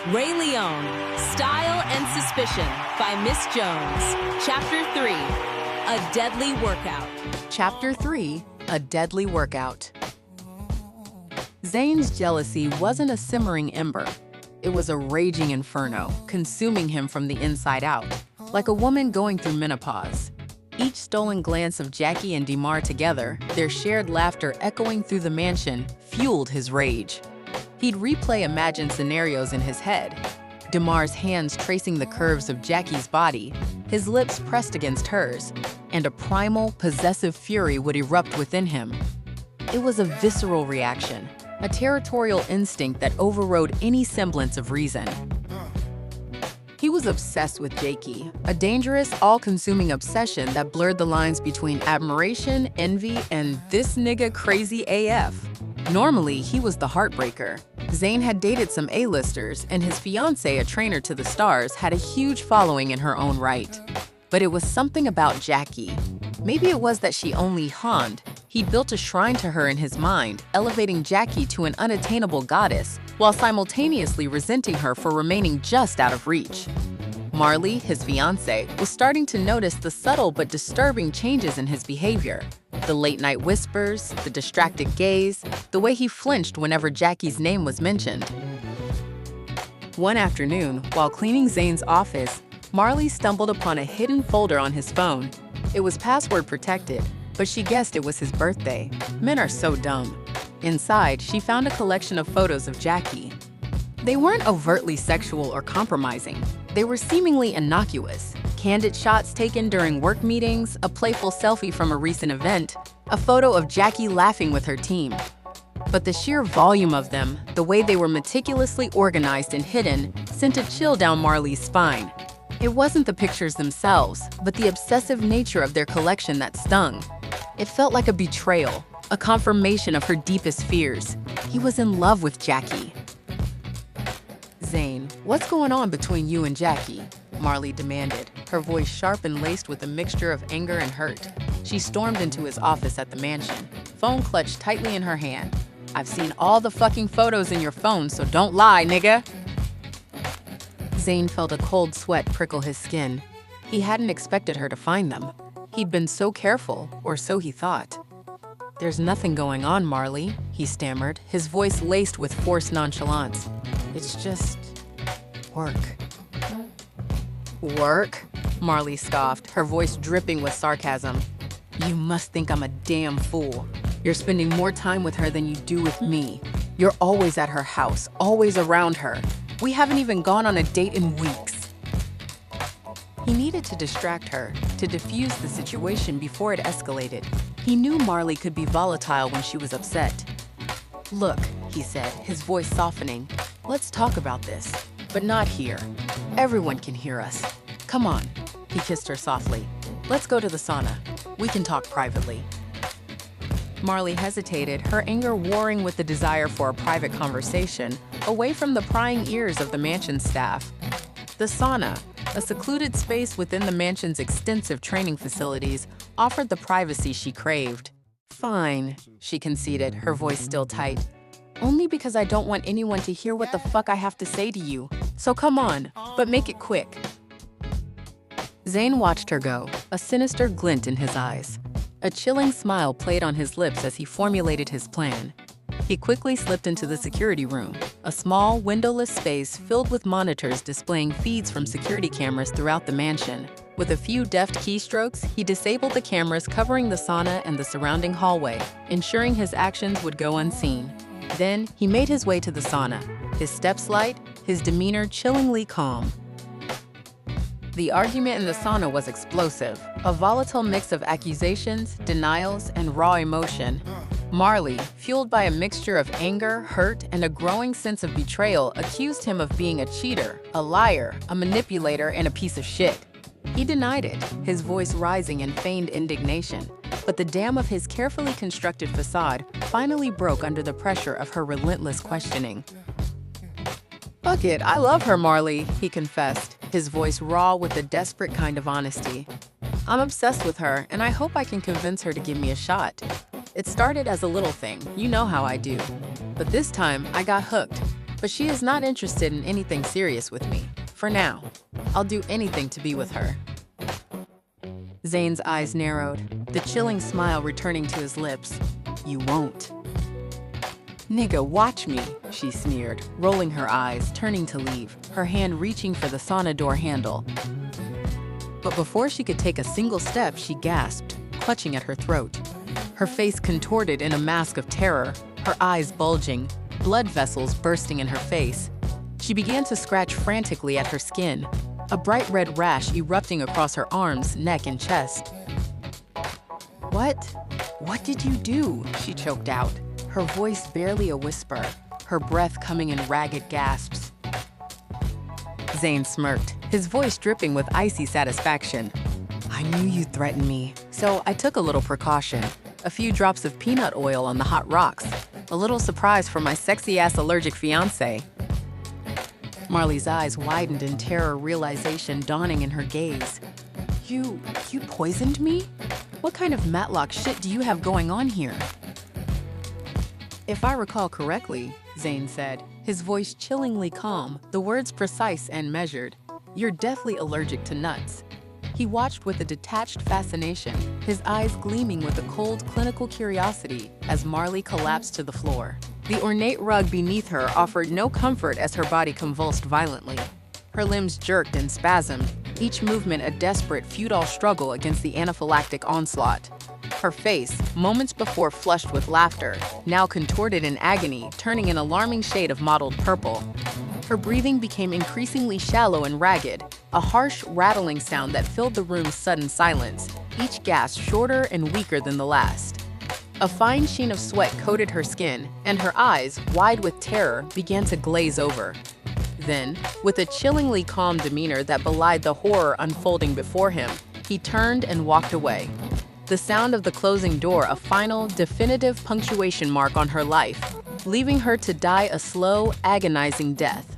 Rae Leon, Style and Suspicion by Miss Jones. Chapter 3, A Deadly Workout. Chapter 3, A Deadly Workout. Zane's jealousy wasn't a simmering ember. It was a raging inferno, consuming him from the inside out, like a woman going through menopause. Each stolen glance of Jackie and DeMar together, their shared laughter echoing through the mansion, fueled his rage. He'd replay imagined scenarios in his head. DeMar's hands tracing the curves of Jackie's body, his lips pressed against hers, and a primal, possessive fury would erupt within him. It was a visceral reaction, a territorial instinct that overrode any semblance of reason. He was obsessed with Jackie, a dangerous, all-consuming obsession that blurred the lines between admiration, envy, and this nigga crazy AF. Normally, he was the heartbreaker. Zane had dated some A-listers, and his fiancée, a trainer to the stars, had a huge following in her own right. But it was something about Jackie. Maybe it was that she only honned. He'd built a shrine to her in his mind, elevating Jackie to an unattainable goddess, while simultaneously resenting her for remaining just out of reach. Marley, his fiancée, was starting to notice the subtle but disturbing changes in his behavior. The late-night whispers, the distracted gaze, the way he flinched whenever Jackie's name was mentioned. One afternoon, while cleaning Zane's office, Marley stumbled upon a hidden folder on his phone. It was password protected, but she guessed it was his birthday. Men are so dumb. Inside, she found a collection of photos of Jackie. They weren't overtly sexual or compromising. They were seemingly innocuous. Candid shots taken during work meetings, a playful selfie from a recent event, a photo of Jackie laughing with her team. But the sheer volume of them, the way they were meticulously organized and hidden, sent a chill down Marley's spine. It wasn't the pictures themselves, but the obsessive nature of their collection that stung. It felt like a betrayal, a confirmation of her deepest fears. He was in love with Jackie. "Zane, what's going on between you and Jackie?" Marley demanded, her voice sharp and laced with a mixture of anger and hurt. She stormed into his office at the mansion, phone clutched tightly in her hand. "I've seen all the fucking photos in your phone, so don't lie, nigga." Zane felt a cold sweat prickle his skin. He hadn't expected her to find them. He'd been so careful, or so he thought. "There's nothing going on, Marley," he stammered, his voice laced with forced nonchalance. "It's just work." "Work?" Marley scoffed, her voice dripping with sarcasm. "You must think I'm a damn fool. You're spending more time with her than you do with me. You're always at her house, always around her. We haven't even gone on a date in weeks." He needed to distract her, to diffuse the situation before it escalated. He knew Marley could be volatile when she was upset. "Look," he said, his voice softening, "let's talk about this, but not here. Everyone can hear us. Come on." He kissed her softly. "Let's go to the sauna. We can talk privately." Marley hesitated, her anger warring with the desire for a private conversation, away from the prying ears of the mansion staff. The sauna, a secluded space within the mansion's extensive training facilities, offered the privacy she craved. "Fine," she conceded, her voice still tight. "Only because I don't want anyone to hear what the fuck I have to say to you. So come on, but make it quick." Zane watched her go, a sinister glint in his eyes. A chilling smile played on his lips as he formulated his plan. He quickly slipped into the security room, a small, windowless space filled with monitors displaying feeds from security cameras throughout the mansion. With a few deft keystrokes, he disabled the cameras covering the sauna and the surrounding hallway, ensuring his actions would go unseen. Then, he made his way to the sauna, his steps light, his demeanor chillingly calm. The argument in the sauna was explosive, a volatile mix of accusations, denials, and raw emotion. Marley, fueled by a mixture of anger, hurt, and a growing sense of betrayal, accused him of being a cheater, a liar, a manipulator, and a piece of shit. He denied it, his voice rising in feigned indignation. But the dam of his carefully constructed facade finally broke under the pressure of her relentless questioning. "Fuck it, I love her, Marley," he confessed, his voice raw with a desperate kind of honesty. "I'm obsessed with her, and I hope I can convince her to give me a shot. It started as a little thing, you know how I do. But this time, I got hooked. but she is not interested in anything serious with me. For now, I'll do anything to be with her. Zane's eyes narrowed, the chilling smile returning to his lips. You won't. Nigga, watch me, she sneered, rolling her eyes, turning to leave, her hand reaching for the sauna door handle. But before she could take a single step, she gasped, clutching at her throat. Her face contorted in a mask of terror, her eyes bulging, blood vessels bursting in her face. She began to scratch frantically at her skin, a bright red rash erupting across her arms, neck, and chest. What did you do? She choked out, her voice barely a whisper, her breath coming in ragged gasps. Zane smirked, his voice dripping with icy satisfaction. I knew you'd threaten me, so I took a little precaution. A few drops of peanut oil on the hot rocks. A little surprise for my sexy-ass allergic fiancé. Marley's eyes widened in terror, realization dawning in her gaze. You poisoned me? What kind of Matlock shit do you have going on here? If I recall correctly, Zane said, his voice chillingly calm, the words precise and measured. You're deathly allergic to nuts. He watched with a detached fascination, his eyes gleaming with a cold, clinical curiosity as Marley collapsed to the floor. The ornate rug beneath her offered no comfort as her body convulsed violently. Her limbs jerked and spasmed, each movement a desperate, futile struggle against the anaphylactic onslaught. Her face, moments before flushed with laughter, now contorted in agony, turning an alarming shade of mottled purple. Her breathing became increasingly shallow and ragged, a harsh, rattling sound that filled the room's sudden silence, each gasp shorter and weaker than the last. A fine sheen of sweat coated her skin, and her eyes, wide with terror, began to glaze over. Then, with a chillingly calm demeanor that belied the horror unfolding before him, he turned and walked away. The sound of the closing door a final, definitive punctuation mark on her life, leaving her to die a slow, agonizing death.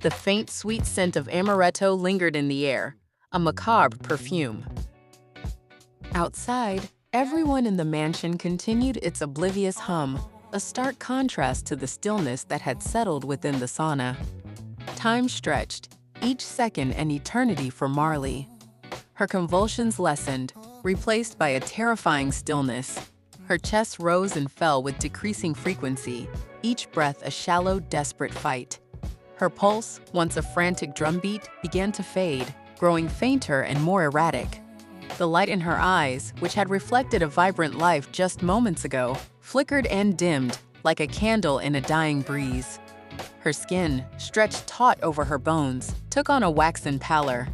The faint, sweet scent of amaretto lingered in the air, a macabre perfume. Outside, everyone in the mansion continued its oblivious hum, a stark contrast to the stillness that had settled within the sauna. Time stretched, each second an eternity for Marley. Her convulsions lessened, replaced by a terrifying stillness. Her chest rose and fell with decreasing frequency, each breath a shallow, desperate fight. Her pulse, once a frantic drumbeat, began to fade, growing fainter and more erratic. The light in her eyes, which had reflected a vibrant life just moments ago, flickered and dimmed, like a candle in a dying breeze. Her skin, stretched taut over her bones, took on a waxen pallor.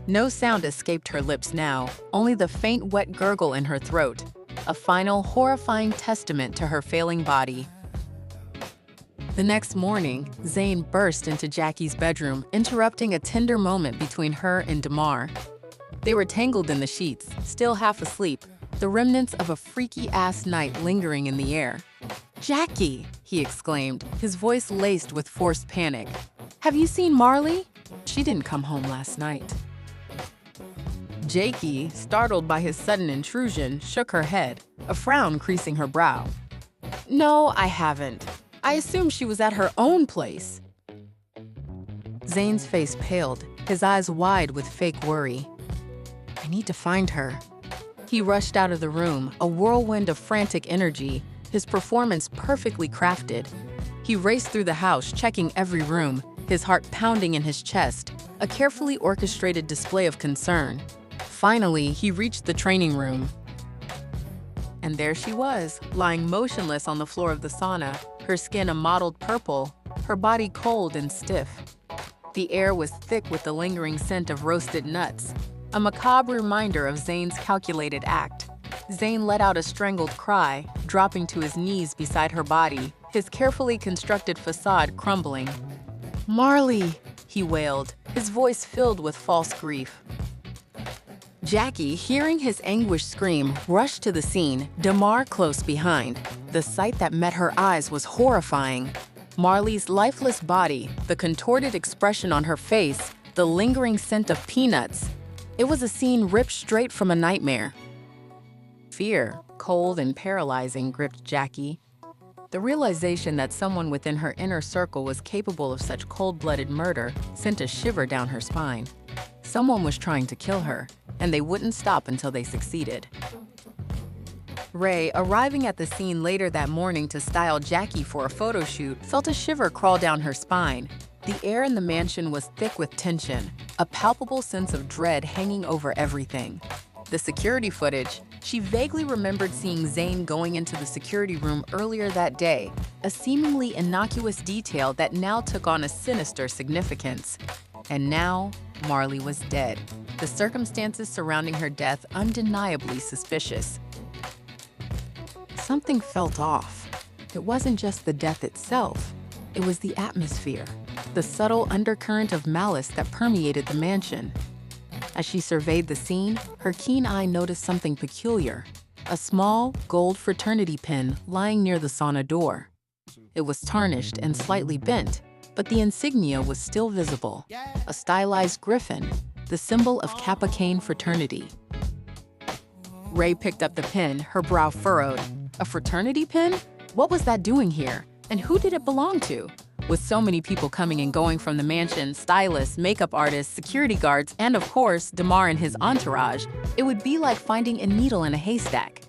No sound escaped her lips now, only the faint wet gurgle in her throat, a final, horrifying testament to her failing body. The next morning, Zane burst into Jackie's bedroom, interrupting a tender moment between her and Damar. They were tangled in the sheets, still half asleep, the remnants of a freaky-ass night lingering in the air. "Jackie!" he exclaimed, his voice laced with forced panic. "Have you seen Marley? She didn't come home last night." Jackie, startled by his sudden intrusion, shook her head, a frown creasing her brow. "No, I haven't. I assumed she was at her own place." Zane's face paled, his eyes wide with fake worry. "I need to find her." He rushed out of the room, a whirlwind of frantic energy, his performance perfectly crafted. He raced through the house, checking every room, his heart pounding in his chest, a carefully orchestrated display of concern. Finally, he reached the training room. And there she was, lying motionless on the floor of the sauna, her skin a mottled purple, her body cold and stiff. The air was thick with the lingering scent of roasted nuts, a macabre reminder of Zane's calculated act. Zane let out a strangled cry, dropping to his knees beside her body, his carefully constructed facade crumbling. "Marley!" he wailed, his voice filled with false grief. Jackie, hearing his anguished scream, rushed to the scene, Damar close behind. The sight that met her eyes was horrifying. Marley's lifeless body, the contorted expression on her face, the lingering scent of peanuts. It was a scene ripped straight from a nightmare. Fear, cold and paralyzing, gripped Jackie. The realization that someone within her inner circle was capable of such cold-blooded murder sent a shiver down her spine. Someone was trying to kill her, and they wouldn't stop until they succeeded. Rae, arriving at the scene later that morning to style Jackie for a photo shoot, felt a shiver crawl down her spine. The air in the mansion was thick with tension, a palpable sense of dread hanging over everything. The security footage, she vaguely remembered seeing Zane going into the security room earlier that day, a seemingly innocuous detail that now took on a sinister significance. And now, Marley was dead, the circumstances surrounding her death undeniably suspicious. Something felt off. It wasn't just the death itself. It was the atmosphere, the subtle undercurrent of malice that permeated the mansion. As she surveyed the scene, her keen eye noticed something peculiar, a small, gold fraternity pin lying near the sauna door. It was tarnished and slightly bent, but the insignia was still visible, a stylized griffin, the symbol of Kappa Cain fraternity. Rae picked up the pin, her brow furrowed. A fraternity pin? What was that doing here? And who did it belong to? With so many people coming and going from the mansion, stylists, makeup artists, security guards, and of course, Damar and his entourage, it would be like finding a needle in a haystack.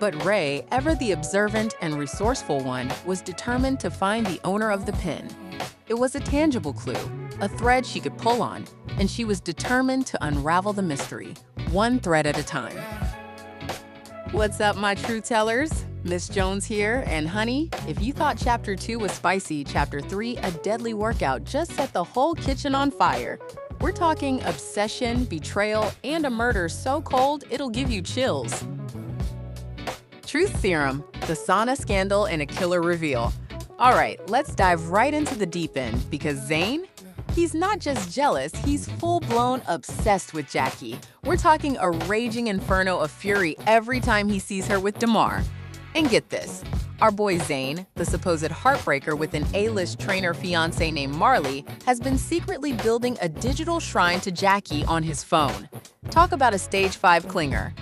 But Rae, ever the observant and resourceful one, was determined to find the owner of the pin. It was a tangible clue, a thread she could pull on, and she was determined to unravel the mystery, one thread at a time. What's up, my true tellers? Miss Jones here, and honey, if you thought Chapter 2 was spicy, Chapter 3, a deadly workout, just set the whole kitchen on fire. We're talking obsession, betrayal, and a murder so cold it'll give you chills. Truth serum, the sauna scandal, and a killer reveal. All right, let's dive right into the deep end, because Zane? He's not just jealous, he's full-blown obsessed with Jackie. We're talking a raging inferno of fury every time he sees her with Damar. And get this, our boy Zane, the supposed heartbreaker with an A-list trainer fiancé named Marley, has been secretly building a digital shrine to Jackie on his phone. Talk about a stage 5 clinger.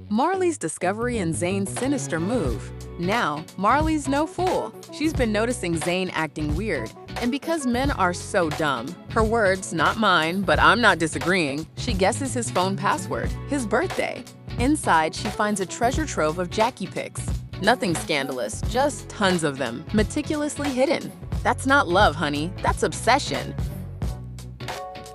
Marley's discovery and Zane's sinister move. Now, Marley's no fool. She's been noticing Zane acting weird. And because men are so dumb, her words, not mine, but I'm not disagreeing, she guesses his phone password, his birthday. Inside, she finds a treasure trove of Jackie pics. Nothing scandalous, just tons of them, meticulously hidden. That's not love, honey, that's obsession.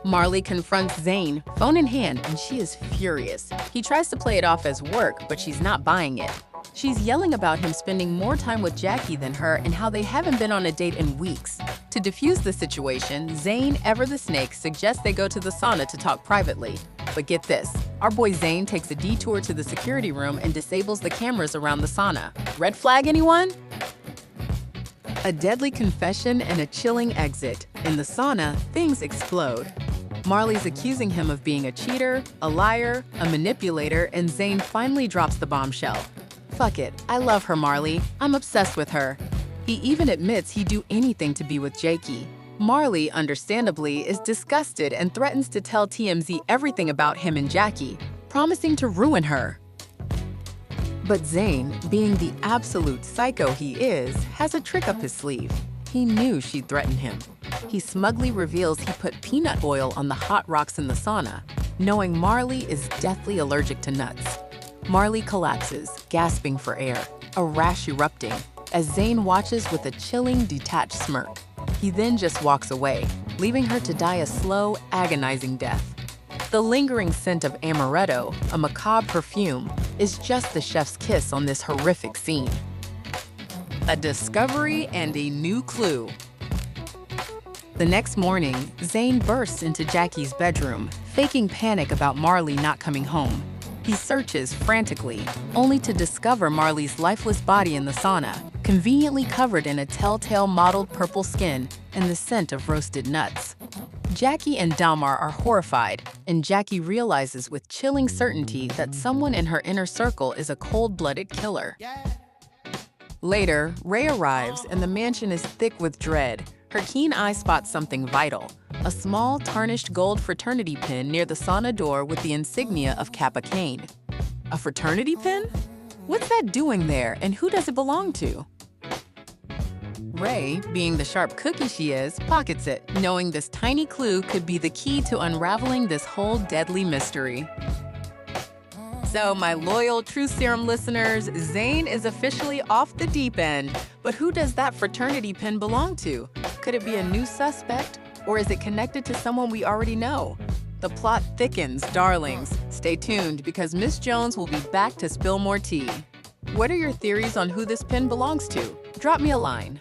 Marley confronts Zane, phone in hand, and she is furious. He tries to play it off as work, but she's not buying it. She's yelling about him spending more time with Jackie than her and how they haven't been on a date in weeks. To defuse the situation, Zane, ever the snake, suggests they go to the sauna to talk privately. But get this, our boy Zane takes a detour to the security room and disables the cameras around the sauna. Red flag, anyone? A deadly confession and a chilling exit. In the sauna, things explode. Marley's accusing him of being a cheater, a liar, a manipulator, and Zane finally drops the bombshell. Fuck it, I love her, Marley. I'm obsessed with her. He even admits he'd do anything to be with Jackie. Marley, understandably, is disgusted and threatens to tell TMZ everything about him and Jackie, promising to ruin her. But Zane, being the absolute psycho he is, has a trick up his sleeve. He knew she'd threaten him. He smugly reveals he put peanut oil on the hot rocks in the sauna, knowing Marley is deathly allergic to nuts. Marley collapses, gasping for air, a rash erupting, as Zane watches with a chilling, detached smirk. He then just walks away, leaving her to die a slow, agonizing death. The lingering scent of amaretto, a macabre perfume, is just the chef's kiss on this horrific scene. A discovery and a new clue. The next morning, Zane bursts into Jackie's bedroom, faking panic about Marley not coming home. He searches frantically, only to discover Marley's lifeless body in the sauna, conveniently covered in a telltale mottled purple skin and the scent of roasted nuts. Jackie and Damar are horrified, and Jackie realizes with chilling certainty that someone in her inner circle is a cold-blooded killer. Later, Rae arrives, and the mansion is thick with dread. Her keen eye spots something vital, a small, tarnished gold fraternity pin near the sauna door with the insignia of Kappa Cain. A fraternity pin? What's that doing there, and who does it belong to? Rae, being the sharp cookie she is, pockets it, knowing this tiny clue could be the key to unraveling this whole deadly mystery. So, my loyal Truth Serum listeners, Zane is officially off the deep end. But who does that fraternity pin belong to? Could it be a new suspect, or is it connected to someone we already know? The plot thickens, darlings. Stay tuned, because Miss Jones will be back to spill more tea. What are your theories on who this pin belongs to? Drop me a line.